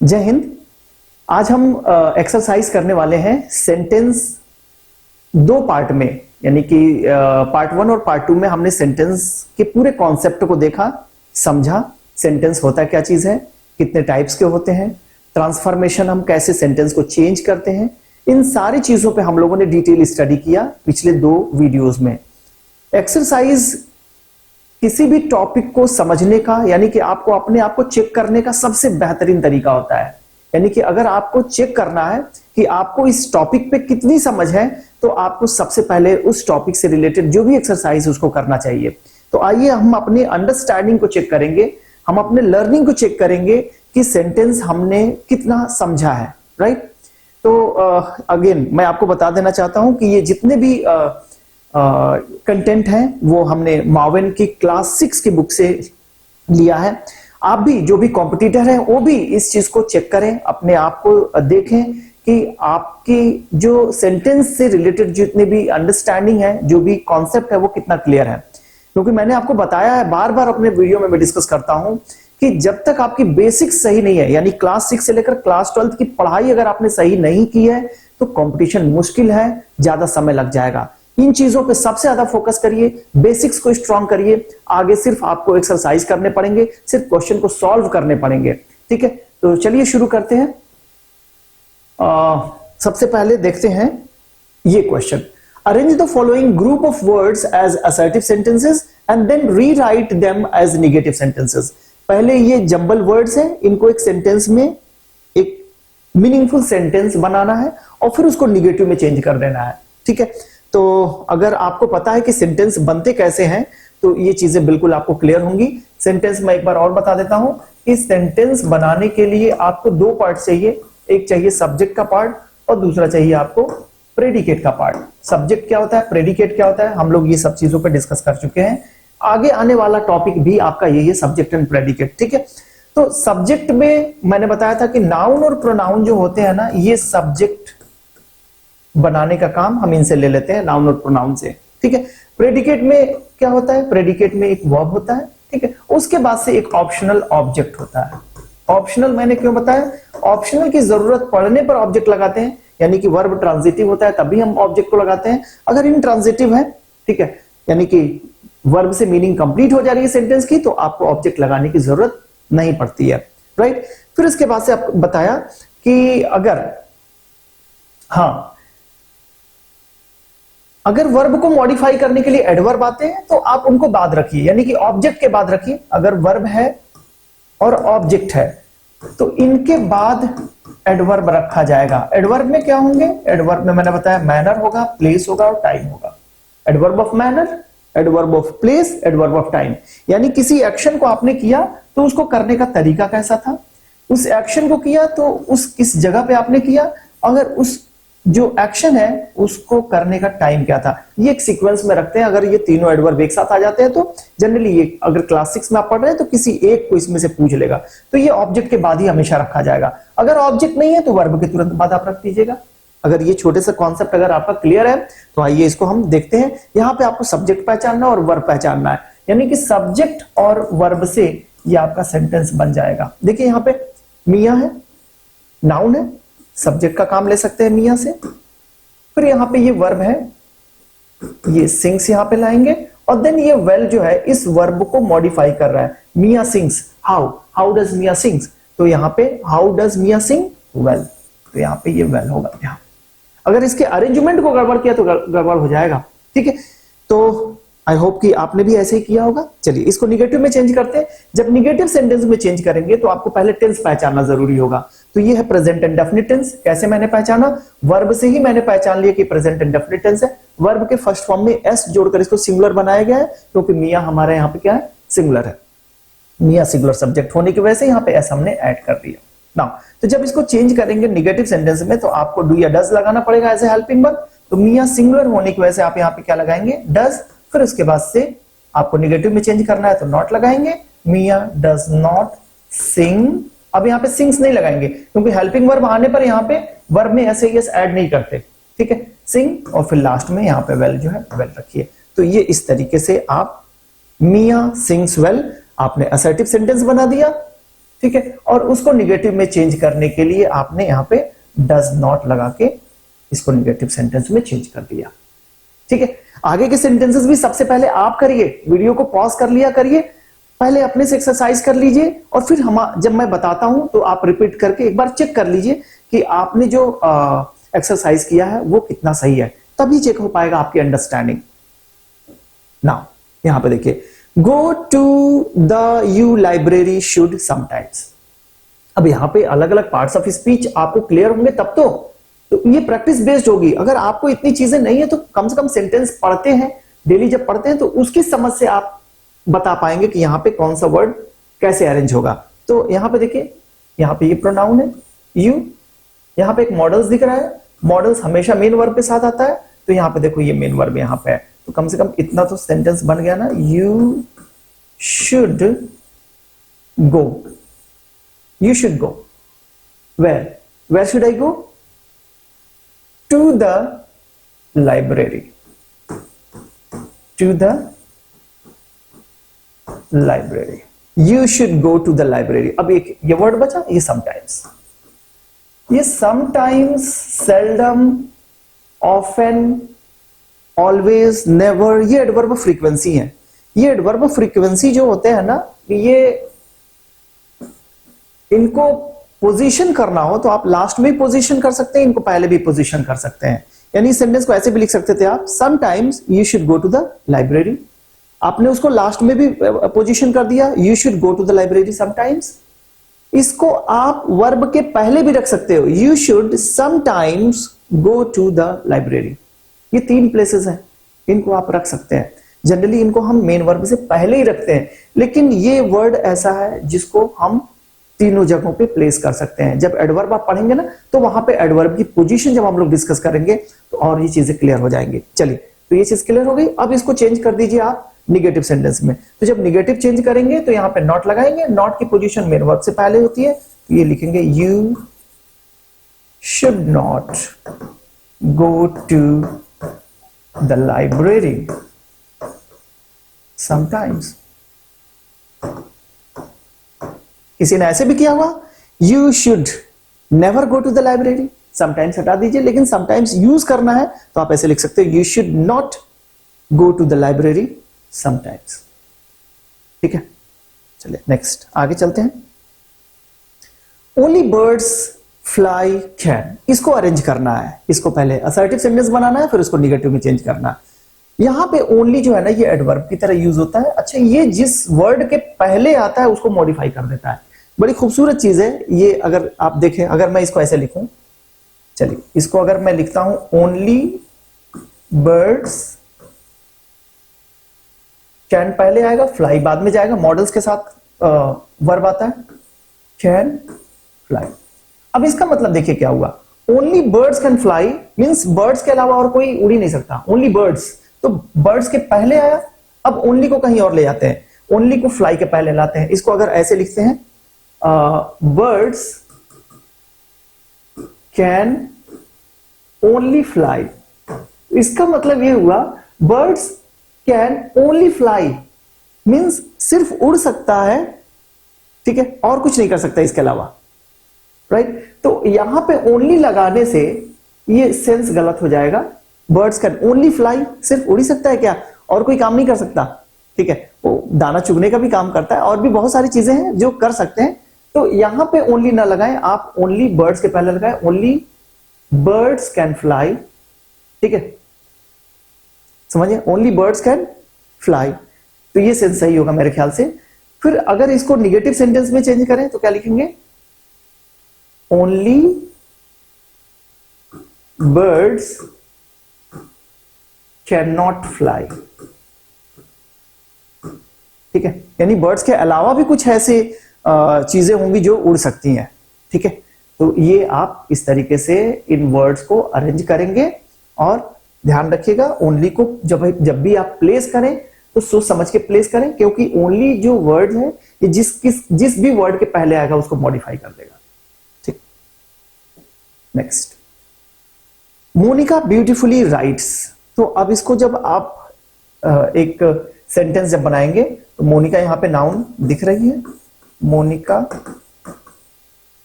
जय हिंद। आज हम एक्सरसाइज करने वाले हैं सेंटेंस दो पार्ट में, यानी कि पार्ट 1 और पार्ट 2 में हमने सेंटेंस के पूरे कॉन्सेप्ट को देखा, समझा। सेंटेंस होता क्या चीज है, कितने टाइप्स के होते हैं, ट्रांसफॉर्मेशन हम कैसे सेंटेंस को चेंज करते हैं, इन सारी चीजों पे हम लोगों ने डिटेल स्टडी किया पिछले 2 वीडियोस में। एक्सरसाइज किसी भी टॉपिक को समझने का, यानी कि आपको अपने आप को चेक करने का सबसे बेहतरीन तरीका होता है। यानी कि अगर आपको चेक करना है कि आपको इस टॉपिक पे कितनी समझ है, तो आपको सबसे पहले उस टॉपिक से रिलेटेड जो भी एक्सरसाइज उसको करना चाहिए। तो आइए हम अपनी अंडरस्टैंडिंग को चेक करेंगे, हम अपने लर्निंग को चेक करेंगे कि सेंटेंस हमने कितना समझा है, राइट। तो अगेन मैं आपको बता देना चाहता हूं कि ये जितने भी कंटेंट है वो हमने मावेन की क्लास 6 की बुक से लिया है। आप भी जो भी कॉम्पिटिटर है वो भी इस चीज को चेक करें, अपने आप को देखें कि आपकी जो सेंटेंस से रिलेटेड जितने भी अंडरस्टैंडिंग है, जो भी कॉन्सेप्ट है वो कितना क्लियर है। क्योंकि मैंने आपको बताया है, बार बार अपने वीडियो में मैं डिस्कस करता हूं कि जब तक आपकी बेसिक्स सही नहीं है, यानी क्लास 6 से लेकर क्लास 12 की पढ़ाई अगर आपने सही नहीं की है, तो कंपटीशन मुश्किल है, ज्यादा समय लग जाएगा। इन चीजों पे सबसे ज्यादा फोकस करिए, बेसिक्स को स्ट्रॉन्ग करिए। आगे सिर्फ आपको एक्सरसाइज करने पड़ेंगे, सिर्फ क्वेश्चन को सॉल्व करने पड़ेंगे, ठीक है। तो चलिए शुरू करते हैं। सबसे पहले देखते हैं ये question. Arrange the following group of words as assertive sentences and then rewrite them as negative sentences. पहले ये जंबल वर्ड्स हैं, इनको एक सेंटेंस में एक मीनिंगफुल सेंटेंस बनाना है और फिर उसको नेगेटिव में चेंज कर देना है, ठीक है। तो अगर आपको पता है कि सेंटेंस बनते कैसे हैं, तो ये चीजें बिल्कुल आपको क्लियर होंगी। सेंटेंस मैं एक बार और बता देता हूं कि सेंटेंस बनाने के लिए आपको 2 पार्ट चाहिए। एक चाहिए सब्जेक्ट का पार्ट और दूसरा चाहिए आपको प्रेडिकेट का पार्ट। सब्जेक्ट क्या होता है, प्रेडिकेट क्या होता है, हम लोग ये सब चीजों पर डिस्कस कर चुके हैं। आगे आने वाला टॉपिक भी आपका यही है, सब्जेक्ट एंड प्रेडिकेट, ठीक है। तो सब्जेक्ट में मैंने बताया था कि नाउन और प्रोनाउन जो होते हैं ना, ये सब्जेक्ट बनाने का काम हम इनसे ले लेते हैं, नाउन और प्रोनाउन से, ठीक है। प्रेडिकेट में क्या होता है, प्रेडिकेट में एक वर्ब होता है, ठीक है। उसके बाद से एक ऑप्शनल ऑब्जेक्ट होता है। ऑप्शनल मैंने क्यों बताया, ऑप्शनल की जरूरत पड़ने पर ऑब्जेक्ट लगाते हैं, यानी कि वर्ब ट्रांजिटिव होता है तभी हम ऑब्जेक्ट को लगाते हैं। अगर इनट्रांजिटिव है, ठीक है, यानी कि वर्ब से मीनिंग कंप्लीट हो जा रही है सेंटेंस की, तो आपको ऑब्जेक्ट लगाने की जरूरत नहीं पड़ती है, राइट। फिर इसके बाद से आपको बताया कि अगर वर्ब को मॉडिफाई करने के लिए एडवर्ब आते हैं तो आप उनको बाद रखिए, यानी कि ऑब्जेक्ट के बाद रखिए। अगर वर्ब है और ऑब्जेक्ट है तो इनके बाद एडवर्ब रखा जाएगा। एडवर्ब में क्या होंगे, एडवर्ब में मैंने बताया मैनर होगा, प्लेस होगा और टाइम होगा। Adverb of manner, adverb of place, adverb of time. यानी किसी एक्शन को आपने किया तो उसको करने का तरीका कैसा था, उस एक्शन को किया तो उस किस जगह पे आपने किया, अगर उस जो एक्शन है उसको करने का टाइम क्या था। ये एक सीक्वेंस में रखते हैं। अगर ये तीनों एडवर्ब एक साथ आ जाते हैं तो जनरली ये अगर क्लास 6 में आप पढ़ रहे हैं तो किसी एक को इसमें से पूछ लेगा, तो ये ऑब्जेक्ट के बाद ही हमेशा रखा जाएगा। अगर ऑब्जेक्ट नहीं है तो वर्ब के तुरंत बाद आप रख दीजिएगा। अगर ये छोटे से कॉन्सेप्ट अगर आपका क्लियर है तो आइए इसको हम देखते हैं। यहां पे आपको सब्जेक्ट पहचानना और वर्ब पहचानना है, यानी कि सब्जेक्ट और वर्ब से ये आपका सेंटेंस बन जाएगा। देखिए यहां पे मियां है, नाउन है, सब्जेक्ट का काम ले सकते हैं मियां से। फिर यहां पे ये वर्ब है, ये सिंग्स यहां पे लाएंगे और देन ये वेल जो है इस वर्ब को मॉडिफाई कर रहा है। Mian sings, how does Mian sings, तो यहां पे how does Mian sing, well, तो यहां पे ये वेल होगा। यहां अगर इसके अरेंजमेंट को गड़बड़ किया तो गड़बड़ हो जाएगा, ठीक है। तो आई होप कि आपने भी ऐसे ही किया होगा। चलिए इसको निगेटिव में चेंज करते हैं। जब निगेटिव सेंटेंस में चेंज करेंगे तो आपको पहले टेंस पहचानना जरूरी होगा। तो ये है प्रेजेंट इंडेफिनिट टेंस। कैसे मैंने पहचाना, वर्ब से ही मैंने पहचान लिया कि प्रेजेंट इंडेफिनिट टेंस है। वर्ब के फर्स्ट फॉर्म में एस जोड़कर इसको सिंगुलर बनाया गया है, क्योंकि मियां हमारे यहाँ पे क्या है, सिंगुलर है। मियां सिंगुलर सब्जेक्ट होने की वजह से यहाँ पे एस हमने ऐड कर दिया ना। तो जब इसको चेंज करेंगे निगेटिव सेंटेंस में तो आपको डू या डज लगाना पड़ेगा एज ए हेल्पिंग वर्ब। तो मियां सिंगुलर होने की वजह से आप यहाँ पे क्या लगाएंगे, डज। फिर उसके बाद से आपको निगेटिव में चेंज करना है तो नॉट लगाएंगे, मियां डज नॉट सिंग। अब यहाँ पे सिंग्स नहीं लगाएंगे क्योंकि हेल्पिंग वर्ब आने पर यहाँ पे वर्ब में ऐसे यस ऐड नहीं करते, ठीक है। सिंग और फिर लास्ट में यहाँ पे वेल जो है वेल रखिए। तो ये इस तरीके से आप मियां सिंग्स वेल, आपने असर्टिव सेंटेंस बना दिया। ठीक है, और उसको निगेटिव में चेंज करने के लिए आपने यहां पे डज नॉट लगा के इसको निगेटिव सेंटेंस में चेंज कर दिया। ठीक है, आगे के सेंटेंसेस भी सबसे पहले आप करिए, वीडियो को पॉज कर लिया करिए, पहले अपने से एक्सरसाइज कर लीजिए और फिर हम जब मैं बताता हूं तो आप रिपीट करके एक बार चेक कर लीजिए कि आपने जो एक्सरसाइज किया है वो कितना सही है, तभी चेक हो पाएगा आपकी अंडरस्टैंडिंग। नाउ यहां पे देखिए, go to the you library should sometimes. अब यहां पे अलग अलग पार्ट्स ऑफ स्पीच आपको क्लियर होंगे तब तो ये प्रैक्टिस बेस्ड होगी। अगर आपको इतनी चीजें नहीं है तो कम से कम सेंटेंस पढ़ते हैं, डेली जब पढ़ते हैं तो उसकी समझ से आप बता पाएंगे कि यहां पे कौन सा वर्ड कैसे अरेंज होगा। तो यहां पे देखिए, यहां पे ये प्रोनाउन है यू, यहां पे एक मॉडल्स दिख रहा है, मॉडल्स हमेशा मेन वर्ब के साथ आता है, तो यहां पे देखो ये मेन वर्ब यहां पे है, तो कम से कम इतना तो सेंटेंस बन गया ना, you should go, you should go, where should I go, to the library, to the library, you should go to the library. अब एक ये वर्ड बचा, ये समटाइम्स, ये sometimes, seldom, often, always, never, ये एडवर्ब ऑफ फ्रीक्वेंसी है। ये adverb of frequency जो होते हैं ना, ये इनको पोजीशन करना हो तो आप लास्ट में पोजीशन कर सकते हैं, इनको पहले भी पोजीशन कर सकते हैं। यानी सेंटेंस को ऐसे भी लिख सकते थे आप, sometimes you should go to the library, आपने उसको लास्ट में भी पोजीशन कर दिया, you should go to the library sometimes. इसको आप वर्ब के पहले भी रख सकते हो, you should sometimes go to the library. ये 3 प्लेसेस हैं, इनको आप रख सकते हैं। जनरली इनको हम मेन वर्ब से पहले ही रखते हैं, लेकिन ये वर्ड ऐसा है जिसको हम तीनों जगहों पे प्लेस कर सकते हैं। जब एडवर्ब आप पढ़ेंगे ना तो वहां पे एडवर्ब की पोजीशन जब हम लोग डिस्कस करेंगे तो और ये चीजें क्लियर हो जाएंगी। चलिए, तो ये चीज क्लियर हो गई। अब इसको चेंज कर दीजिए आप निगेटिव सेंटेंस में। तो जब निगेटिव चेंज करेंगे तो यहां पे नॉट लगाएंगे, नॉट की पोजीशन मेन वर्ब से पहले होती है, तो ये लिखेंगे you should not go to the library sometimes. किसी ने ऐसे भी किया हुआ, you should never go to the library, sometimes हटा दीजिए, लेकिन समटाइम्स यूज करना है तो आप ऐसे लिख सकते हो, you should not go to the library sometimes. ठीक है, चलिए नेक्स्ट आगे चलते हैं। ओनली बर्ड्स फ्लाई कैन, इसको अरेंज करना है, इसको पहले असर्टिव सेंटेंस बनाना है, फिर उसको निगेटिव में चेंज करना है। यहां पे ओनली जो है ना, ये एडवर्ब की तरह यूज होता है। अच्छा, ये जिस वर्ड के पहले आता है उसको मॉडिफाई कर देता है। बड़ी खूबसूरत चीज है ये। अगर आप देखें, अगर मैं इसको ऐसे लिखूं, चलिए इसको अगर मैं लिखता हूं ओनली बर्ड्स कैन पहले आएगा, फ्लाई बाद में जाएगा, मॉडल्स के साथ वर्ब आता है, कैन फ्लाई। अब इसका मतलब देखिए क्या हुआ, only birds can fly means birds के अलावा और कोई उड़ ही नहीं सकता, ओनली बर्ड्स। तो बर्ड्स के पहले आया, अब ओनली को कहीं और ले जाते हैं, ओनली को फ्लाई के पहले लाते हैं। इसको अगर ऐसे लिखते हैं, बर्ड्स कैन ओनली फ्लाई, इसका मतलब ये हुआ birds can only fly means सिर्फ उड़ सकता है, ठीक है, और कुछ नहीं कर सकता इसके अलावा, राइट। तो यहां पे ओनली लगाने से ये सेंस गलत हो जाएगा। बर्ड्स कैन ओनली फ्लाई, सिर्फ उड़ ही सकता है क्या, और कोई काम नहीं कर सकता, ठीक है। वो दाना चुगने का भी काम करता है, और भी बहुत सारी चीजें हैं जो कर सकते हैं। तो यहां पे ओनली ना लगाएं आप, ओनली बर्ड्स के पहले लगाएं, ओनली बर्ड्स कैन फ्लाई, ठीक है, समझिए, ओनली बर्ड्स कैन फ्लाई। तो ये सेंस सही होगा मेरे ख्याल से। फिर अगर इसको निगेटिव सेंटेंस में चेंज करें तो क्या लिखेंगे, only birds can not fly, ठीक है, यानी बर्ड्स के अलावा भी कुछ ऐसे चीजें होंगी जो उड़ सकती हैं, ठीक है। तो ये आप इस तरीके से इन वर्ड्स को अरेंज करेंगे, और ध्यान रखिएगा ओनली को जब भी आप प्लेस करें तो सोच समझ के प्लेस करें, क्योंकि ओनली जो वर्ड है ये जिस भी वर्ड के पहले आएगा उसको मॉडिफाई कर देगा, ठीक। Next, Monica beautifully writes. तो अब इसको जब आप एक सेंटेंस जब बनाएंगे तो मोनिका यहां पे नाउन दिख रही है, मोनिका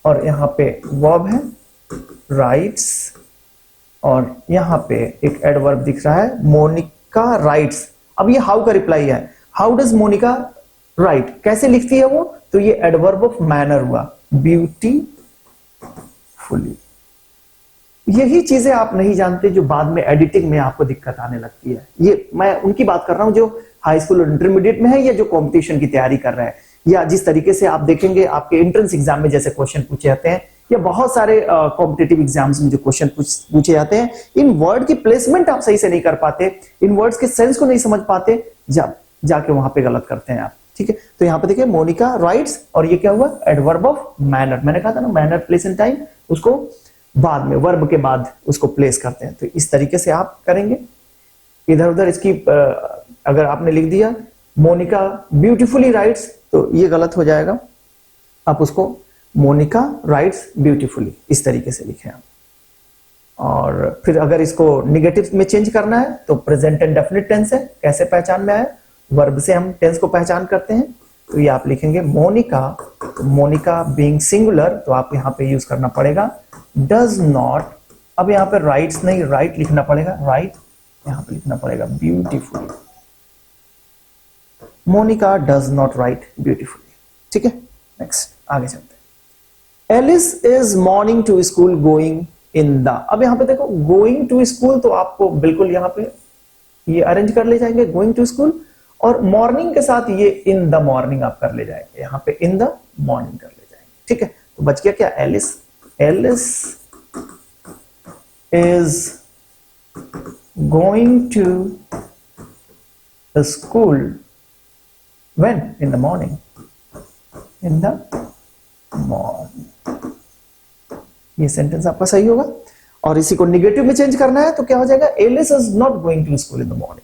और यहां पे वर्ब है राइट्स, और यहां पे एक एडवर्ब दिख रहा है मोनिका राइट्स। अब ये हाउ का रिप्लाई है, हाउ डज मोनिका राइट, कैसे लिखती है वो, तो ये एडवर्ब ऑफ मैनर हुआ, ब्यूटीफुली। यही चीजें आप नहीं जानते जो बाद में एडिटिंग में आपको दिक्कत आने लगती है। ये मैं उनकी बात कर रहा हूं जो हाई स्कूल और इंटरमीडिएट में है या जो कंपटीशन की तैयारी कर रहे हैं, या जिस तरीके से आप देखेंगे आपके एंट्रेंस एग्जाम में जैसे क्वेश्चन पूछे जाते हैं, या बहुत सारे कॉम्पिटिटिव एग्जाम्स में जो क्वेश्चन पूछे जाते हैं, इन वर्ड की प्लेसमेंट आप सही से नहीं कर पाते, इन वर्ड्स के सेंस को नहीं समझ पाते, जाके वहां पे गलत करते हैं आप। ठीक है, तो यहां पे देखिए मोनिका राइट्स, और ये क्या हुआ, एडवर्ब ऑफ मैनर। मैंने कहा था ना मैनर प्लेस इन टाइम, उसको बाद में वर्ब के बाद उसको प्लेस करते हैं। तो इस तरीके से आप करेंगे। इधर उधर इसकी अगर आपने लिख दिया मोनिका ब्यूटीफुली राइट्स तो ये गलत हो जाएगा, आप उसको मोनिका राइट्स ब्यूटीफुली इस तरीके से लिखें आप। और फिर अगर इसको निगेटिव में चेंज करना है तो प्रेजेंट एंड डेफिनिट टेंस है, कैसे पहचान में आए, वर्ब से हम टेंस को पहचान करते हैं। तो ये आप लिखेंगे मोनिका, मोनिका बीइंग सिंगुलर तो आप यहां पे यूज करना पड़ेगा डज नॉट, अब यहां पे राइट्स नहीं राइट लिखना पड़ेगा, राइट यहां पे लिखना पड़ेगा beautifully, Monica does not write beautifully. ठीक है, नेक्स्ट आगे चलते हैं। Alice is morning to school going in the, अब यहां पे देखो गोइंग टू स्कूल तो आपको बिल्कुल यहां पे ये अरेंज कर ले जाएंगे गोइंग टू स्कूल, और मॉर्निंग के साथ ये इन द मॉर्निंग आप कर ले जाएंगे, यहां पे इन द मॉर्निंग कर ले जाएंगे। ठीक है, तो बच गया क्या, Alice, Alice is going to school when, in the morning, in the morning. ये सेंटेंस आपका सही होगा। और इसी को निगेटिव में चेंज करना है तो क्या हो जाएगा, Alice is not going to school in the morning,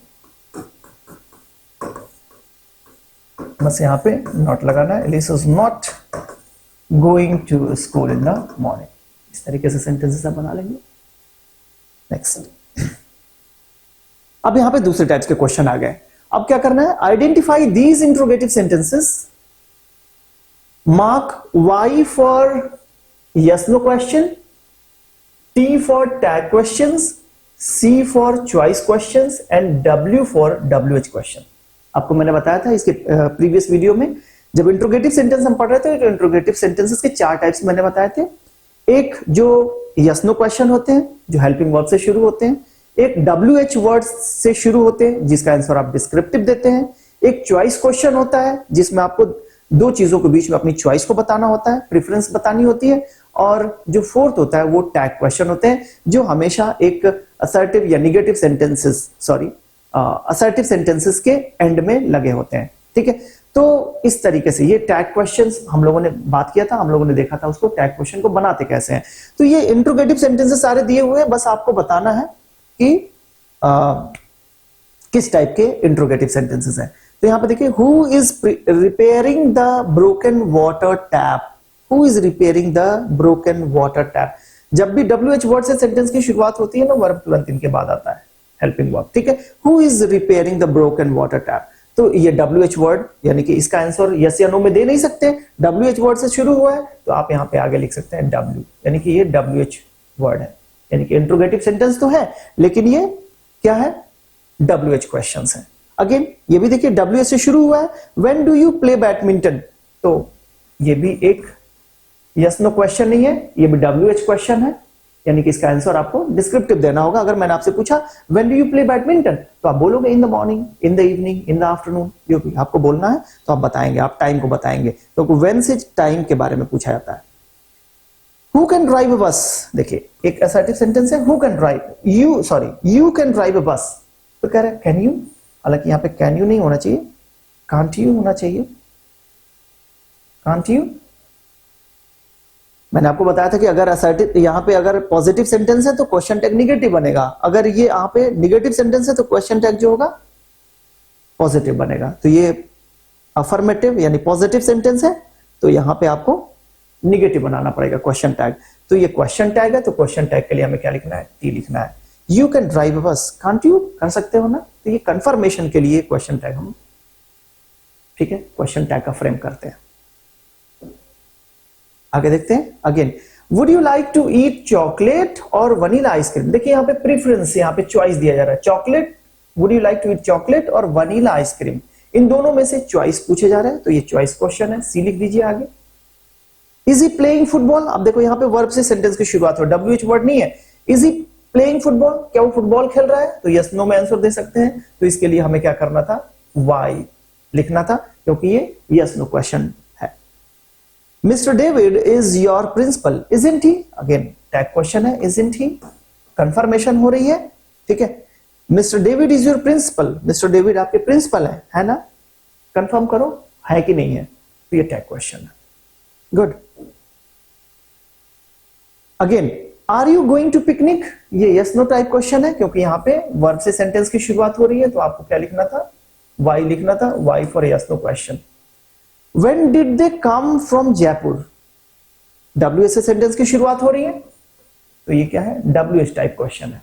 बस यहां पे नॉट लगाना है, Alice is not going to school in the morning. इस तरीके से सेंटेंसेस आप बना लेंगे। नेक्स्ट, अब यहां पे दूसरे टाइप्स के क्वेश्चन आ गए। अब क्या करना है, identify these interrogative sentences, mark Y for yes no question, T for tag questions, C for choice questions and W for WH question। आपको मैंने बताया था इसके प्रीवियस वीडियो में जब इंट्रोगेटिव सेंटेंस हम पढ़ रहे थे तो इंट्रोगेटिव सेंटेंसेस के 4 टाइप्स मैंने बताए थे। एक जो yes no question होते हैं जो हेल्पिंग वर्ब से शुरू होते हैं, एक WH वर्ड से शुरू होते हैं जिसका आंसर आप डिस्क्रिप्टिव देते हैं, एक चॉइस क्वेश्चन होता है जिसमें आपको 2 चीजों के बीच में अपनी चॉइस को बताना होता है, प्रेफरेंस बतानी होती है, और जो फोर्थ होता है वो टैग क्वेश्चन होते हैं जो हमेशा एक असर्टिव या निगेटिव सेंटेंसेस असर्टिव सेंटेंसेस के एंड में लगे होते हैं। ठीक है, तो इस तरीके से ये टैग क्वेश्चंस हम लोगों ने बात किया था, हम लोगों ने देखा था उसको टैग क्वेश्चन को बनाते कैसे हैं। तो ये इंट्रोगेटिव सेंटेंसेस सारे दिए हुए हैं, बस आपको बताना है कि किस टाइप के इंट्रोगेटिव सेंटेंसेस हैं। तो यहां पे देखिए who is repairing the broken water tap, Who is repairing the broken water tap। जब भी WH वर्ड से सेंटेंस की शुरुआत होती है ना वर्ब तुरंत इनके बाद आता है हेल्पिंग वर्ब। ठीक है, Who is repairing the broken water tap, तो ये WH वर्ड यानी कि इसका आंसर यस या नो में दे नहीं सकते, WH वर्ड से शुरू हुआ है तो आप यहां पे आगे लिख सकते हैं W, यानी कि ये WH वर्ड है, यानी कि इंट्रोगेटिव सेंटेंस तो है लेकिन ये क्या है, WH क्वेश्चंस है। अगेन ये भी देखिए WH से शुरू हुआ है, When do you play badminton, तो ये भी एक यस नो क्वेश्चन नहीं है, ये भी WH क्वेश्चन है, यानी कि इसका आंसर आपको डिस्क्रिप्टिव देना होगा। अगर मैंने आपसे पूछा when do you play badminton तो आप बोलोगे इन the morning, in the evening, in the afternoon, जो भी आपको बोलना है तो आप बताएंगे, आप टाइम को बताएंगे। तो व्हेन से टाइम के बारे में पूछा जाता है। हु कैन ड्राइव अ बस, देखिए एक असर्टिव सेंटेंस है, who can drive, you can drive a बस, तो कह रहे कैन यू, हालांकि यहां पे कैन यू नहीं होना चाहिए, कांट यू होना चाहिए, कांट यू। मैंने आपको बताया था कि अगर असर्टिव यहां पे अगर पॉजिटिव सेंटेंस है तो क्वेश्चन टैग निगेटिव बनेगा, अगर ये यहां पे निगेटिव सेंटेंस है तो क्वेश्चन टैग जो होगा पॉजिटिव बनेगा। तो ये अफर्मेटिव यानी पॉजिटिव सेंटेंस है तो यहां पे आपको निगेटिव बनाना पड़ेगा क्वेश्चन टैग। तो ये क्वेश्चन टैग है तो क्वेश्चन टैग के लिए हमें क्या लिखना है, टी लिखना है। यू कैन ड्राइव अ बस, कांट यू कर सकते हो ना, तो ये कंफर्मेशन के लिए क्वेश्चन टैग हम, ठीक है, क्वेश्चन टैग का फ्रेम करते हैं। आगे देखते हैं। Again, would you like to eat chocolate और वनीला आइसक्रीम। देखिए यहाँ पे प्रेफरेंस, यहाँ पे चॉइस दिया जा रहा है। Chocolate, would you like to eat chocolate और वनीला आइसक्रीम, इन दोनों में से चॉइस पूछे जा रहे हैं, तो ये चॉइस क्वेश्चन है, सी लिख दीजिए आगे। Is he playing football. अब देखो यहाँ पे वर्ब से सेंटेंस की शुरुआत हो, WH वर्ड नहीं है। इज ही प्लेइंग फुटबॉल, क्या वो फुटबॉल खेल रहा है, तो यस नो में आंसर दे सकते हैं। तो इसके लिए हमें क्या करना था, वाई लिखना था, क्योंकि ये यस नो क्वेश्चन है। Mister David is your principal, isn't he. Again tag question है, इजंट ही, कंफर्मेशन हो रही है, ठीक है। Mister David is your principal, Mister David आपके प्रिंसिपल है ना, कंफर्म करो है कि नहीं है, तो ये टैग क्वेश्चन है। Good. Again, are you going to picnic, ये यस नो टाइप क्वेश्चन है, क्योंकि यहां पे वर्ब से सेंटेंस की शुरुआत हो रही है, तो आपको क्या लिखना था, वाई लिखना था, Y for yes no question. When did they come from Jaipur, WH से सेंटेंस की शुरुआत हो रही है, तो ये क्या है, WH टाइप क्वेश्चन है।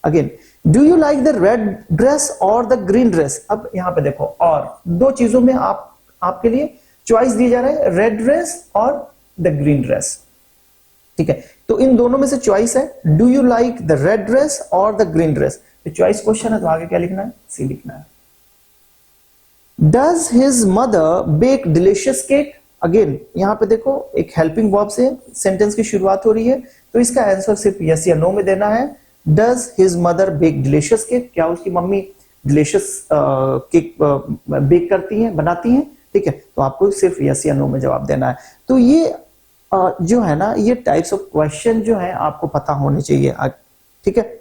Again, do you like the red dress और द ग्रीन ड्रेस। अब यहां पे देखो, और दो चीजों में आपके लिए चॉइस दी जा रहा है, रेड ड्रेस और द ग्रीन ड्रेस, ठीक है। तो इन दोनों में से चॉइस है, do you like the red dress और द ग्रीन ड्रेस, तो चॉइस क्वेश्चन है, तो आगे क्या लिखना है, सी लिखना है। Does his mother bake delicious cake. Again यहां पे देखो, एक हेल्पिंग वर्ब से सेंटेंस की शुरुआत हो रही है, तो इसका आंसर सिर्फ यस या नो में देना है। Does his mother bake delicious cake, क्या उसकी मम्मी डिलीशियस केक बेक करती हैं, बनाती हैं, ठीक है। तो आपको सिर्फ यस या नो में जवाब देना है। तो ये जो है ना, ये टाइप्स ऑफ क्वेश्चन जो है आपको पता होने चाहिए, ठीक है।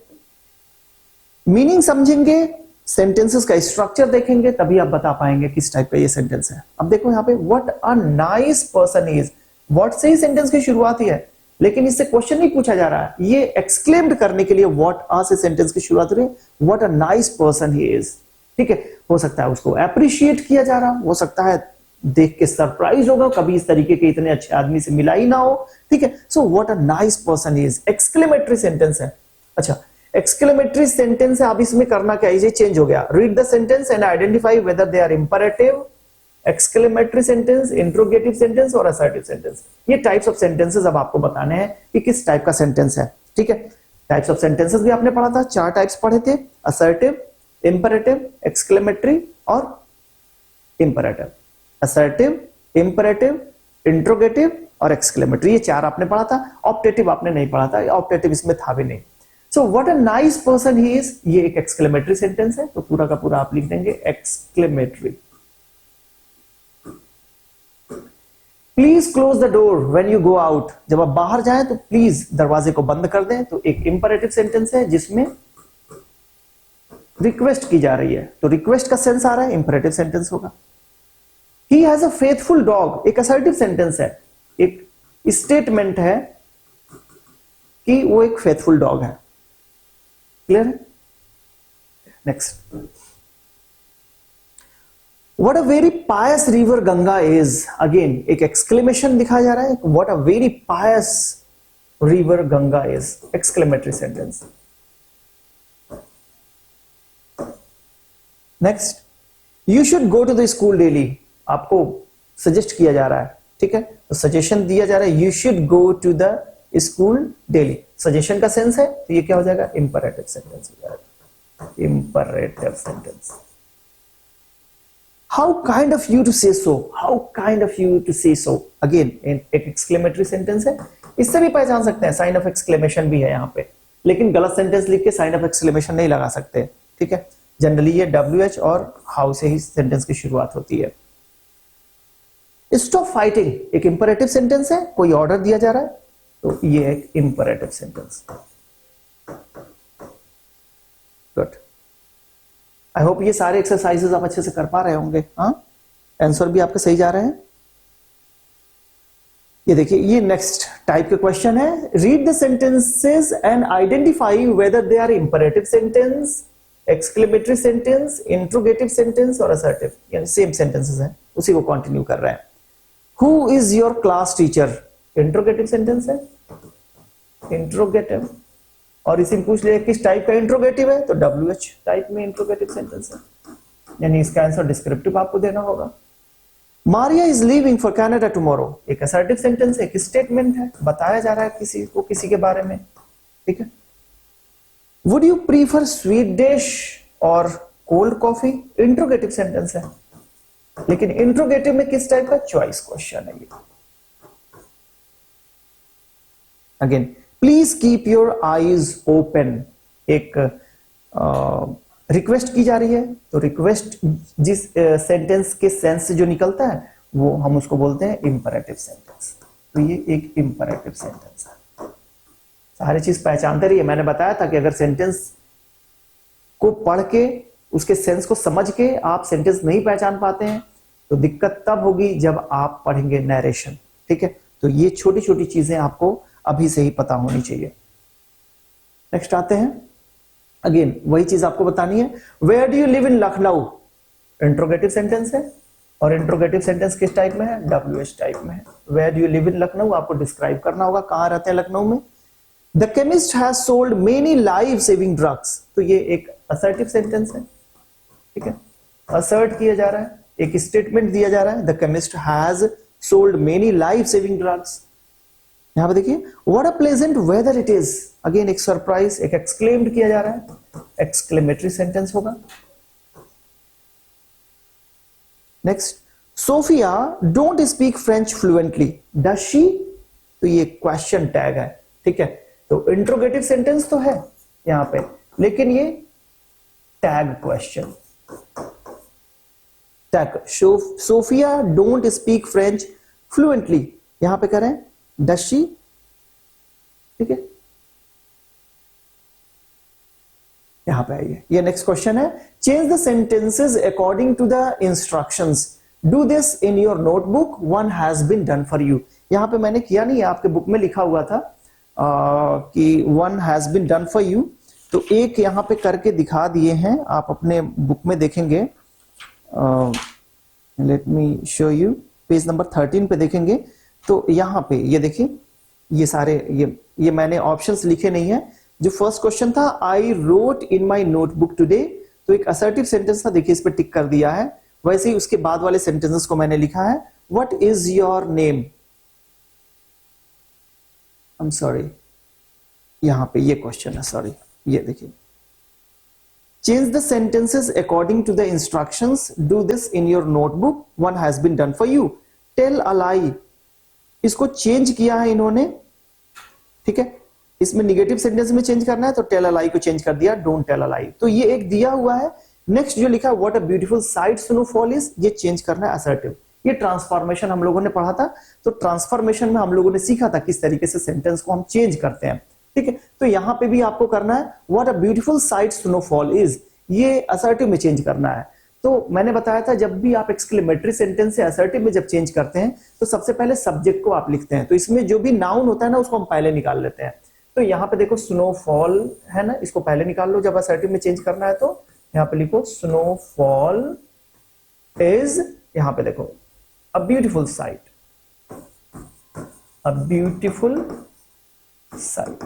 मीनिंग समझेंगे, सेंटेंसेस का स्ट्रक्चर देखेंगे, तभी आप बता पाएंगे किस टाइप का ये सेंटेंस है। अब देखो यहाँ पे, what a nice person is, what से ही सेंटेंस की शुरुआत ही है, लेकिन इससे क्वेश्चन नहीं पूछा जा रहा है, ये एक्सक्लेम्ड करने के लिए व्हाट अ से सेंटेंस की शुरुआत हो रही है, what a nice person he is, ठीक है। हो सकता है उसको अप्रिशिएट किया जा रहा, हो सकता है देख के सरप्राइज होगा, कभी इस तरीके के इतने अच्छे आदमी से मिला ही ना हो, ठीक है। So what a nice person is, exclamatory sentence है। अच्छा, एक्सक्लेमेटरी सेंटेंस है, अब इसमें करना क्या, ये चेंज हो गया, read the sentence and identify whether they are imperative, exclamatory sentence, interrogative sentence और असर्टिव सेंटेंस। ये टाइप्स ऑफ सेंटेंसेस अब आपको बताने हैं कि किस टाइप का सेंटेंस है, ठीक है। टाइप्स ऑफ सेंटेंसेस भी आपने पढ़ा था, 4 टाइप्स पढ़े थे, असर्टिव, इंपरेटिव, एक्सक्लेमेटरी और इंपरेटिव। असर्टिव, इंपरेटिव, इंट्रोगेटिव और एक्सक्लेमेटरी, ये 4 आपने पढ़ा था। ऑप्टेटिव आपने नहीं पढ़ा था, ऑप्टेटिव इसमें था भी नहीं। So what a nice person he is, ये एक एक्सक्लेमेटरी सेंटेंस है, तो पूरा का पूरा आप लिख देंगे exclamatory. Please close the door when you go out, जब आप बाहर जाएं तो प्लीज दरवाजे को बंद कर दें, तो एक इंपरेटिव सेंटेंस है जिसमें रिक्वेस्ट की जा रही है, तो रिक्वेस्ट का सेंस आ रहा है, इंपरेटिव सेंटेंस होगा। He has a faithful dog, एक असर्टिव सेंटेंस है, एक स्टेटमेंट है कि वो एक फेथफुल डॉग है। क्लियर है? Next, what a very pious river Ganga is, again एक एक्सक्लेमेशन दिखाया जा रहा है, what a very pious river Ganga is, exclamatory sentence. Next, you should go to the school daily, आपको सजेस्ट किया जा रहा है, ठीक है, तो सजेशन दिया जा रहा है, you should go to the school daily, suggestion का सेंस है, तो ये क्या हो जाएगा, इंपरेटिव सेंटेंस हो जाएगा, imperative sentence. How kind of you to say so, how kind of you to say so, again एक एक्सक्लेमेटरी सेंटेंस है, इससे भी पहचान सकते हैं, साइन ऑफ एक्सक्लेमेशन भी है यहां पे, लेकिन गलत सेंटेंस लिख के साइन ऑफ एक्सक्लेमेशन नहीं लगा सकते, ठीक है। जनरली ये WH और हाउ से ही सेंटेंस की शुरुआत होती है। स्टॉप फाइटिंग एक इंपरेटिव सेंटेंस है, कोई ऑर्डर दिया जा रहा है, तो ये एक imperative sentence. Good, I hope ये सारे एक्सरसाइजेस आप अच्छे से कर पा रहे होंगे, हाँ, आंसर भी आपके सही जा रहे हैं। ये देखिए, ये नेक्स्ट टाइप के क्वेश्चन है, read the sentences and identify whether they are imperative sentence, exclamatory sentence, interrogative sentence और असर्टिव, यानी सेम सेंटेंसेस हैं, उसी को कंटिन्यू कर रहे हैं। Who is your class teacher, interrogative sentence है, इंट्रोगेटिव, और इसी में पूछ लिया किस टाइप का इंट्रोगेटिव है, तो WH टाइप में इंट्रोगेटिव सेंटेंस है, यानी इसका आंसर डिस्क्रिप्टिव आपको देना होगा। Maria is leaving for Canada tomorrow, एक असर्टिव सेंटेंस है, एक स्टेटमेंट है, बताया जा रहा है किसी को किसी के बारे में, ठीक है। Would you prefer sweet dish और कोल्ड कॉफी, इंट्रोगेटिव सेंटेंस है, लेकिन इंट्रोगेटिव में किस टाइप का, चॉइस क्वेश्चन है ये। Again, please keep your eyes open, एक रिक्वेस्ट की जा रही है, तो रिक्वेस्ट जिस सेंटेंस के सेंस से जो निकलता है वो हम उसको बोलते हैं इंपरेटिव सेंटेंस। तो ये एक इंपरेटिव सेंटेंस है। सारी चीज पहचानते रहिए, मैंने बताया था कि अगर सेंटेंस को पढ़ के उसके सेंस को समझ के आप सेंटेंस नहीं पहचान पाते हैं तो दिक्कत तब होगी जब आप पढ़ेंगे नरेशन, ठीक है। तो ये छोटी छोटी चीजें आपको अभी से ही पता होनी चाहिए। नेक्स्ट आते हैं, अगेन वही चीज आपको बतानी है। Where do you live in Lucknow, interrogative sentence है, और इंट्रोगेटिव सेंटेंस किस टाइप में है, डब्ल्यूएच टाइप में है। Where do you live in Lucknow, आपको डिस्क्राइब करना होगा कहां रहते हैं लखनऊ में। The chemist has sold many life saving drugs, तो ये एक असर्टिव सेंटेंस है, ठीक है, असर्ट किया जा रहा है, एक स्टेटमेंट दिया जा रहा है, the chemist has sold many life saving drugs. यहां पे देखिए, what a pleasant weather it is, again एक सरप्राइज, एक एक्सक्लेम्ड किया जा रहा है, एक्सक्लेमेटरी सेंटेंस होगा। Next, Sophia don't speak French fluently, does she, तो ये क्वेश्चन टैग है, ठीक है। तो इंट्रोगेटिव सेंटेंस तो है यहां पे, लेकिन ये tag question, tag. Sophia don't speak French fluently, यहां पे करें डज शी, ठीक है। यहां पे आइए, ये नेक्स्ट क्वेश्चन है, change the sentences according to the instructions, do this in your notebook, one has been done for you. यहां पे मैंने किया नहीं है, आपके बुक में लिखा हुआ था कि one has been done for you, तो एक यहां पे करके दिखा दिए हैं, आप अपने बुक में देखेंगे। Let me show you, page number 13 पे देखेंगे, तो यहां पे ये देखिए, ये सारे ये मैंने ऑप्शंस लिखे नहीं है। जो फर्स्ट क्वेश्चन था, I wrote in my notebook today, तो एक असर्टिव सेंटेंस था, देखिए इस पे टिक कर दिया है। वैसे ही उसके बाद वाले सेंटेंसेस को मैंने लिखा है, what is your name, I am sorry, यहां पे ये क्वेश्चन है, सॉरी, ये देखिए, change the sentences according to the instructions, do this in your notebook, one has been done for you, tell a lie, इसको चेंज किया है इन्होंने, ठीक है। इसमें निगेटिव सेंटेंस में चेंज करना है तो टेल अ लाई को चेंज कर दिया, डोंट टेल अ लाई, तो ये एक दिया हुआ है। नेक्स्ट जो लिखा है, what a beautiful site snowfall is, ये चेंज करना है असर्टिव। ये ट्रांसफॉर्मेशन हम लोगों ने पढ़ा था, तो ट्रांसफॉर्मेशन में हम लोगों ने सीखा था किस तरीके से सेंटेंस को हम चेंज करते हैं, ठीक है। तो यहां पे भी आपको करना है, what a beautiful site snowfall is, ये असर्टिव में चेंज करना है। तो मैंने बताया था, जब भी आप एक्सक्लेमेटरी सेंटेंस से असर्टिव में जब चेंज करते हैं तो सबसे पहले सब्जेक्ट को आप लिखते हैं, तो इसमें जो भी नाउन होता है ना उसको हम पहले निकाल लेते हैं। तो यहां पे देखो स्नोफॉल है ना, इसको पहले निकाल लो, जब असर्टिव में चेंज करना है तो यहां पे लिखो स्नोफॉल इज, यहां पे देखो a beautiful sight, a beautiful sight,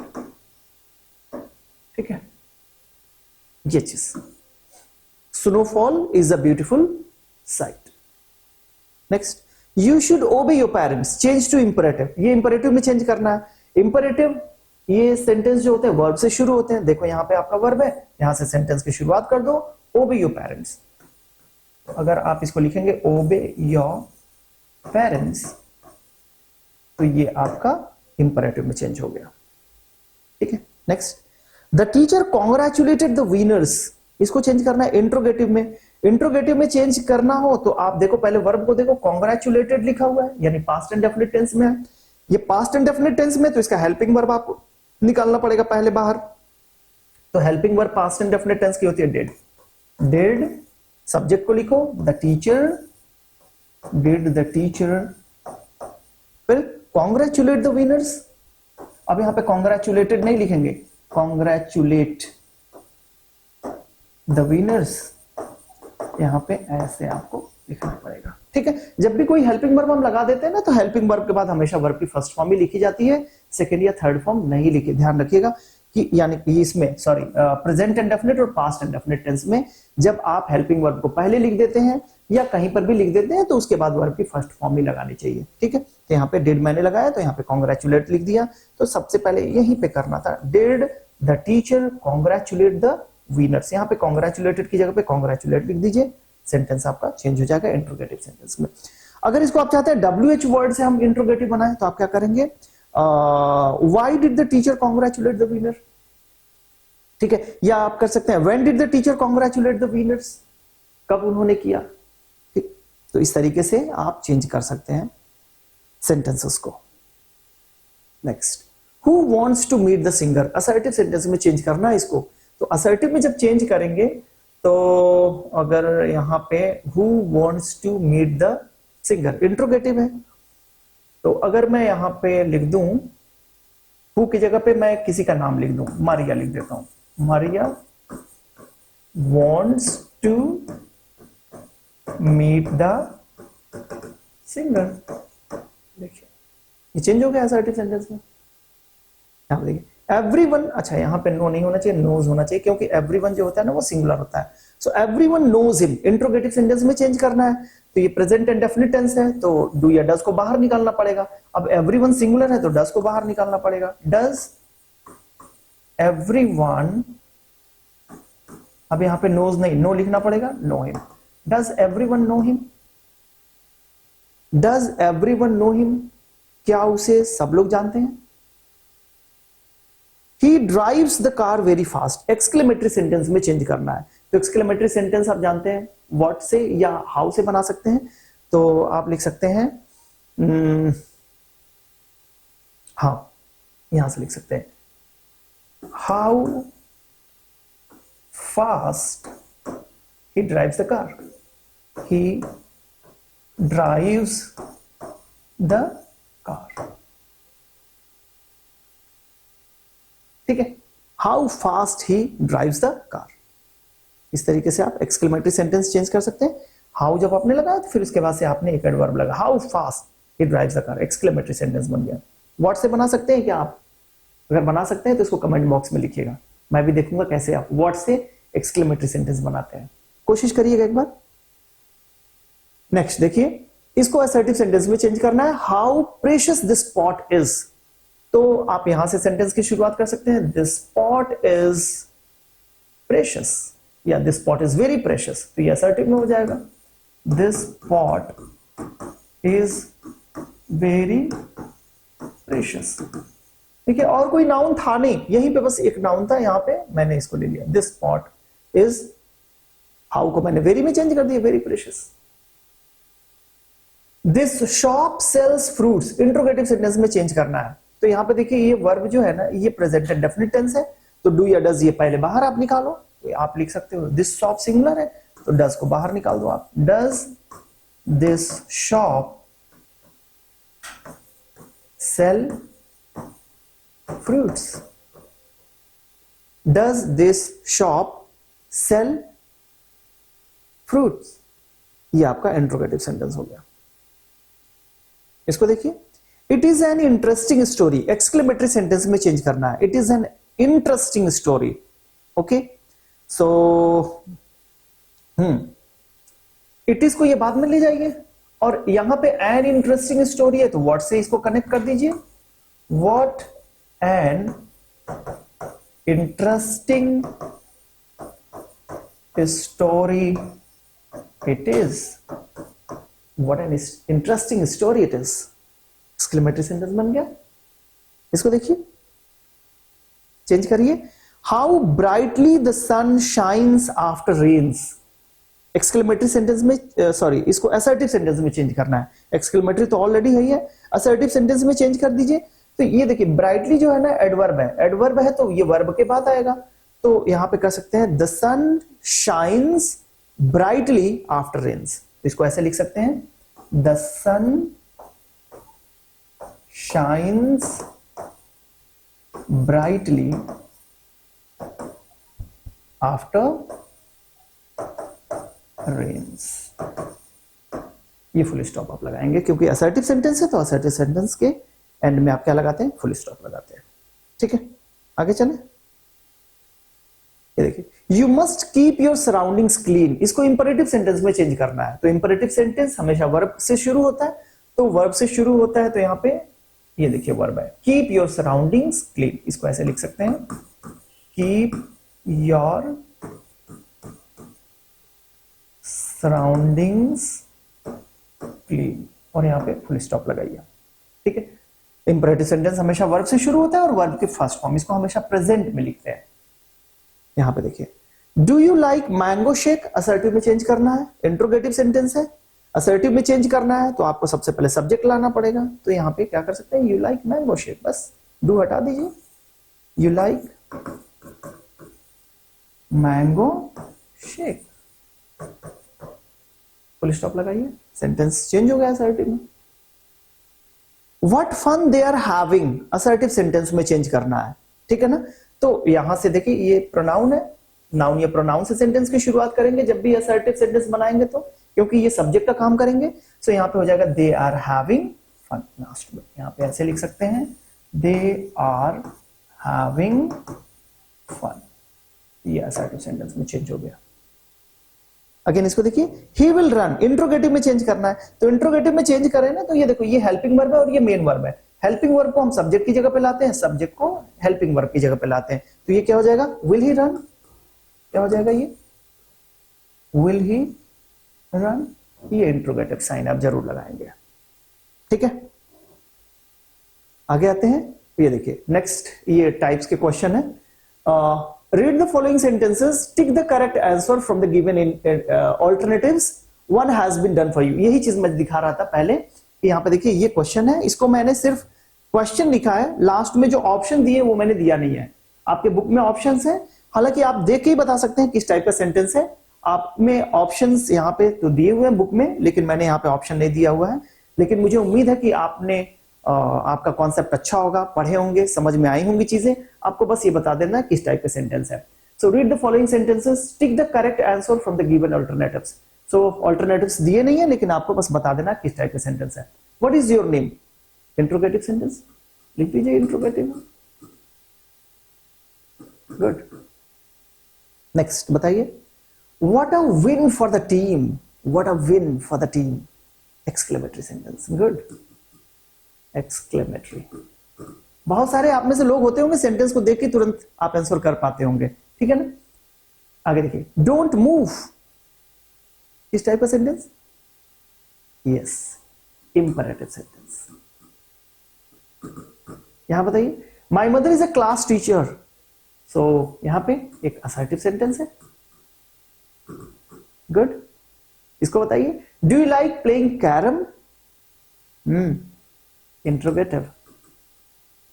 ठीक है, ये चीज, snowfall is a beautiful sight. Next, you should obey your parents, change to imperative, ये इंपरेटिव में चेंज करना है। इंपरेटिव ये सेंटेंस जो होते हैं वर्ब से शुरू होते हैं, देखो यहां पे आपका वर्ब है, यहां से सेंटेंस की शुरुआत कर दो, ओबे योर पेरेंट्स। अगर आप इसको लिखेंगे ओबे योर पेरेंट्स, तो ये आपका इंपरेटिव में चेंज हो गया, ठीक है। Next, the teacher congratulated the winners, इसको चेंज करना है इंट्रोगेटिव में। इंट्रोगेटिव में चेंज करना हो तो आप देखो, पहले वर्ब को देखो, कॉन्ग्रेचुलेटेड लिखा हुआ है, यानी पास्ट एंड डेफिनिट टेंस में है। ये पास्ट एंड डेफिनिट टेंस में, तो इसका हेल्पिंग वर्ब आपको निकालना पड़ेगा पहले बाहर। तो helping verb past indefinite tense की होती है डिड, डिड, सब्जेक्ट को लिखो the teacher, did the teacher, फिर कॉन्ग्रेचुलेट द विनर्स। अब यहां पे कॉन्ग्रेचुलेटेड नहीं लिखेंगे, कॉन्ग्रेचुलेट द विनर्स, यहां पे ऐसे आपको लिखना पड़ेगा, ठीक है। जब भी कोई हेल्पिंग वर्ब हम लगा देते हैं ना, तो हेल्पिंग वर्ब के बाद हमेशा वर्ब की फर्स्ट फॉर्म ही लिखी जाती है, सेकेंड या थर्ड फॉर्म नहीं लिखी, ध्यान रखिएगा। कि यानी कि इसमें सॉरी प्रेजेंट इंडेफिनिट और पास्ट इंडेफिनिट टेंस में जब आप हेल्पिंग वर्ब को पहले लिख देते हैं या कहीं पर भी लिख देते हैं तो उसके बाद वर्ब की फर्स्ट फॉर्म ही लगानी चाहिए, ठीक है। तो यहाँ पे डिड मैंने लगाया तो यहाँ पे कॉन्ग्रेचुलेट लिख दिया, तो सबसे पहले यहीं पे करना था, did the teacher congratulate the winners, यहाँ पे कॉन्ग्रेचुलेटेड की जगह पे कॉन्ग्रेचुलेट लिख दीजिए, सेंटेंस आपका चेंज हो जाएगा इंट्रोगेटिव सेंटेंस में। अगर इसको आप चाहते हैं WH वर्ड से हम इंट्रोगेटिव बनाएं तो आप क्या करेंगे, why did the teacher congratulate the winner, ठीक है। या आप कर सकते हैं when did the teacher congratulate the winners, कब उन्होंने किया, ठीक। तो इस तरीके से आप चेंज कर सकते हैं सेंटेंसेस को। Next, who wants to meet the singer, assertive sentence में चेंज करना है इसको। तो असर्टिव में जब चेंज करेंगे तो अगर यहां पे who wants to meet the singer interrogative है, तो अगर मैं यहां पे लिख दूं हु की जगह पे मैं किसी का नाम लिख दूं, मारिया लिख देता हूं, Maria wants to meet the singer, देखिए ये चेंज हो गया असर्टिव सेंटेंस में। यहां देखिए एवरीवन, अच्छा यहां पे नो नहीं होना चाहिए, नोज होना चाहिए, क्योंकि एवरीवन जो होता है ना वो सिंगुलर होता है। So everyone knows him, interrogative sentence में चेंज करना है, तो ये प्रेजेंट इंडेफिनिट टेंस है तो डू या डज को बाहर निकालना पड़ेगा। अब एवरीवन सिंगुलर है तो डज को बाहर निकालना पड़ेगा, डज एवरीवन, अब यहां पे नोज नहीं, नो लिखना पड़ेगा, know him, does everyone know him, does everyone know him, क्या उसे सब लोग जानते हैं। He drives the car very fast, exclamatory sentence में चेंज करना है, तो एक्सक्लेमेटरी सेंटेंस आप जानते हैं व्हाट से या हाउ से बना सकते हैं, तो आप लिख सकते हैं हाँ, यहां से लिख सकते हैं how fast he drives the car, he drives the car, ठीक है, how fast he drives the car. इस तरीके से आप एक्सक्लेमेटरी सेंटेंस चेंज कर सकते हैं। हाउ जब आपने लगाया तो फिर उसके बाद से आपने एक एडवर्ब लगा, how fast he drives the car, exclamatory sentence बन गया। व्हाट से बना सकते हैं क्या आप, अगर बना सकते हैं तो इसको कमेंट बॉक्स में लिखिएगा, मैं भी देखूंगा कैसे आप व्हाट से एक्सक्लेमेटरी सेंटेंस बनाते हैं, कोशिश करिएगा एक बार। नेक्स्ट देखिए, इसको असर्टिव सेंटेंस में चेंज करना है, how precious this spot is, तो आप यहां से सेंटेंस की शुरुआत कर सकते हैं, दिस स्पॉट इज प्रेशियस या this spot is very precious, तो ये असर्टिव में हो जाएगा, this spot is very precious, ठीक है। और कोई नाउन था नहीं, यहीं पे बस एक नाउन था, यहां पे मैंने इसको ले लिया, दिस स्पॉट इज, हाउ को मैंने वेरी में चेंज कर दिया, very precious. This shop sells fruits, interrogative sentence में चेंज करना है, तो यहां पे देखिए ये वर्ब जो है ना ये प्रेजेंट इंडेफिनिट टेंस है, तो डू या डज ये पहले बाहर आप निकालो, तो आप लिख सकते हो दिस शॉप सिंगुलर है तो डज को बाहर निकाल दो आप, does this shop sell fruits, does this shop sell fruits, ये आपका इंट्रोगेटिव सेंटेंस हो गया। इसको देखिए, it is an interesting story, exclamatory sentence में चेंज करना है, it is an interesting story, okay. So it is को ये बाद में ले जाइए, और यहां पे एन इंटरेस्टिंग स्टोरी है तो व्हाट से इसको कनेक्ट कर दीजिए, what an interesting story it is, what an interesting story it is, exclamatory sentence बन गया। इसको देखिए, चेंज करिए, how brightly the sun shines after rains, exclamatory sentence में सॉरी इसको असर्टिव सेंटेंस में चेंज करना है, एक्सक्लेमेटरी तो ऑलरेडी है, असर्टिव सेंटेंस में चेंज कर दीजिए। तो ये देखिए ब्राइटली जो है ना एडवर्ब है, एडवर्ब है तो ये वर्ब के बाद आएगा, तो यहां पे कर सकते हैं the sun shines brightly after rains, इसको ऐसे लिख सकते हैं, the sun shines brightly after rains, ये फुल स्टॉप आप लगाएंगे क्योंकि असर्टिव सेंटेंस है, तो असर्टिव सेंटेंस के एंड में आप क्या लगाते हैं, फुल स्टॉप लगाते हैं, ठीक है। आगे चलें। ये देखिए, you must keep your surroundings clean, इसको इंपरेटिव सेंटेंस में चेंज करना है। तो इंपरेटिव सेंटेंस हमेशा वर्ब से शुरू होता है, तो वर्ब से शुरू होता है, तो यहां पे ये देखिए वर्ब है, कीप योर सराउंडिंग्स क्लीन। इसको ऐसे लिख सकते हैं, कीप योर सराउंडिंग्स क्लीन, और यहां पे फुल स्टॉप लगाइए। ठीक है, इंपरेटिव सेंटेंस हमेशा वर्ब से शुरू होता है और वर्ब के फर्स्ट फॉर्म, इसको हमेशा प्रेजेंट में लिखते हैं। यहां पे देखिए, do you like mango shake, assertive में चेंज करना है, इंट्रोगेटिव सेंटेंस है, असर्टिव में चेंज करना है तो आपको सबसे पहले सब्जेक्ट लाना पड़ेगा। तो यहां पे क्या कर सकते हैं, यू लाइक मैंगो शेक, बस डू हटा दीजिए, you like mango shake, full stop लगाइए, सेंटेंस चेंज हो गया असर्टिव में। What fun they are having, assertive sentence में चेंज करना है। ठीक है ना, तो यहां से देखिए ये प्रोनाउन है, नाउन या प्रोनाउन से सेंटेंस की शुरुआत करेंगे जब भी असर्टिव सेंटेंस बनाएंगे, तो क्योंकि ये सब्जेक्ट का काम करेंगे, तो यहां पे हो जाएगा they are having fun last में। यहां पे ऐसे लिख सकते हैं, दे आर हैविंग फन, ये असर्टिव सेंटेंस में चेंज हो गया। अगेन इसको देखिए, ही विल रन, इंट्रोगेटिव में चेंज करना है, तो इंट्रोगेटिव में चेंज करें ना, तो ये देखो ये हेल्पिंग वर्ब है और ये मेन वर्ब है। हेल्पिंग वर्ब को हम सब्जेक्ट की जगह पे लाते हैं, सब्जेक्ट को हेल्पिंग वर्ब की जगह पे लाते हैं, तो ये क्या हो जाएगा, विल ही रन, क्या हो जाएगा ये, विल ही रन, ये इंट्रोगेटिव साइन आप जरूर लगाएंगे। ठीक है, आगे आते हैं, ये देखिए नेक्स्ट ये टाइप्स के क्वेश्चन है। Read the following sentences, tick the correct answer from the given alternatives, one has been done for you. यही चीज मैं दिखा रहा था पहले, यहां पे देखिए ये क्वेश्चन है, इसको मैंने सिर्फ क्वेश्चन लिखा है, लास्ट में जो ऑप्शन दिए वो मैंने दिया नहीं है। आपके बुक में ऑप्शंस है, हालांकि आप देख के ही बता सकते हैं किस टाइप का सेंटेंस है। आप में ऑप्शंस यहाँ पे तो दिए हुए हैं बुक में, लेकिन मैंने यहाँ पे ऑप्शन नहीं दिया हुआ है। लेकिन मुझे उम्मीद है कि आपने आपका कॉन्सेप्ट अच्छा होगा, पढ़े होंगे, समझ में आई होंगी चीजें। आपको बस ये बता देना किस टाइप का सेंटेंस है। So read the following sentences, tick the correct answer from the given alternatives. So alternatives दिए नहीं है, लेकिन आपको बस बता देना किस टाइप का सेंटेंस है। What is your name, interrogative sentence लिख दीजिए, इंट्रोगेटिव। गुड, नेक्स्ट बताइए, what a win for the team, what a win for the team, exclamatory sentence. Good, exclamatory. बहुत सारे आप में से लोग होते होंगे सेंटेंस को देख के तुरंत आप आंसर कर पाते होंगे, ठीक है ना। आगे देखिए, डोंट मूव, किस टाइप का सेंटेंस, यस, इंपरेटिव सेंटेंस। यहां बताइए, my mother is a class teacher, so यहां पे एक असर्टिव सेंटेंस है। गुड, इसको बताइए, do you like playing carrom, interrogative,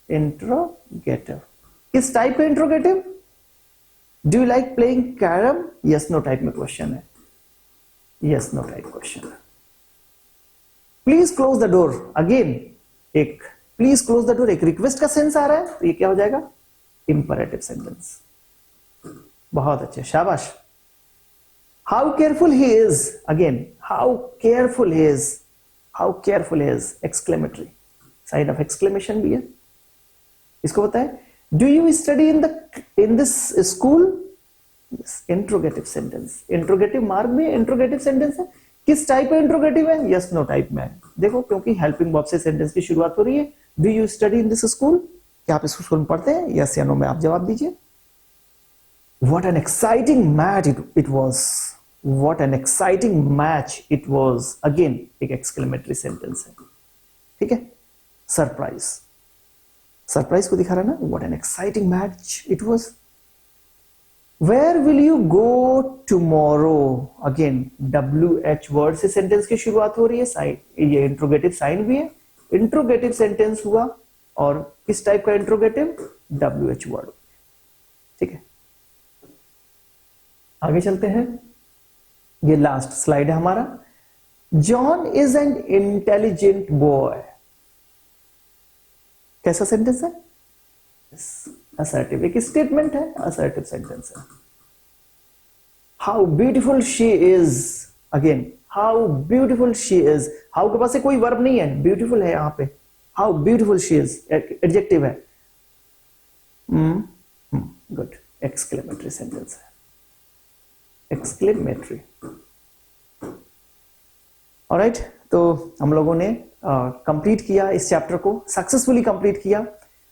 interrogative. किस टाइप का interrogative, do you like playing carrom, yes no type में क्वेश्चन है, यस नो टाइप क्वेश्चन है। Please close the door, again एक प्लीज क्लोज द डोर, एक request का sense आ रहा है, तो ये क्या हो जाएगा, इंपरेटिव सेंटेंस। बहुत अच्छे, शाबाश। How careful he is, again how careful he is, how careful he is, exclamatory, sign of exclamation भी है। इसको बताएं, do you study in this school, interrogative sentence. Interrogative mark में इंट्रोगेटिव सेंटेंस है, किस टाइप का इंट्रोगेटिव है, yes no type में। देखो क्योंकि हेल्पिंग वर्ब से सेंटेंस की शुरुआत हो रही है। Do you study in this school, क्या आप इस स्कूल में पढ़ते हैं, यस या नो में आप जवाब दीजिए। What an exciting match it was, what an exciting match it was, again एक एक्सक्लेमेटरी सेंटेंस है, ठीक है। सरप्राइज, सरप्राइज को दिखा रहा है ना, what an exciting match it was. Where will you go tomorrow, again WH word से सेंटेंस की शुरुआत हो रही है, साइन, ये इंट्रोगेटिव साइन भी है, इंट्रोगेटिव सेंटेंस हुआ, और किस टाइप का इंट्रोगेटिव, WH वर्ड, ठीक है। आगे चलते हैं, ये लास्ट स्लाइड है हमारा। John is an intelligent boy, कैसा सेंटेंस है, असर्टिव, एक स्टेटमेंट है, असर्टिव सेंटेंस है। How beautiful she is, again how beautiful she is, how के पास से कोई वर्ब नहीं है, ब्यूटीफुल है यहां पे, how beautiful she is adjective है। गुड, एक्सक्लेमेटरी सेंटेंस है, एक्सक्लेमेटरी। ऑलराइट, तो हम लोगों ने कंप्लीट किया इस चैप्टर को, सक्सेसफुली कंप्लीट किया।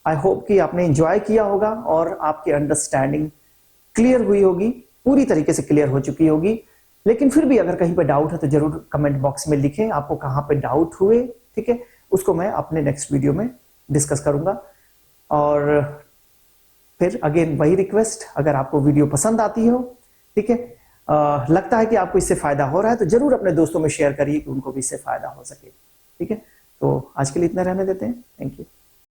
आई होप कि आपने एंजॉय किया होगा और आपकी अंडरस्टैंडिंग क्लियर हुई होगी, पूरी तरीके से क्लियर हो चुकी होगी। लेकिन फिर भी अगर कहीं पे डाउट है तो जरूर कमेंट बॉक्स में लिखें आपको कहां पे डाउट हुए, ठीक है, उसको मैं अपने नेक्स्ट वीडियो में डिस्कस करूंगा। और फिर अगेन वही रिक्वेस्ट, अगर आपको वीडियो पसंद आती हो, ठीक है, लगता है कि आपको इससे फायदा हो रहा है, तो जरूर अपने दोस्तों में शेयर करिए कि उनको भी इससे फायदा हो सके, ठीक है। तो आज के लिए इतना रहने देते हैं। Thank you.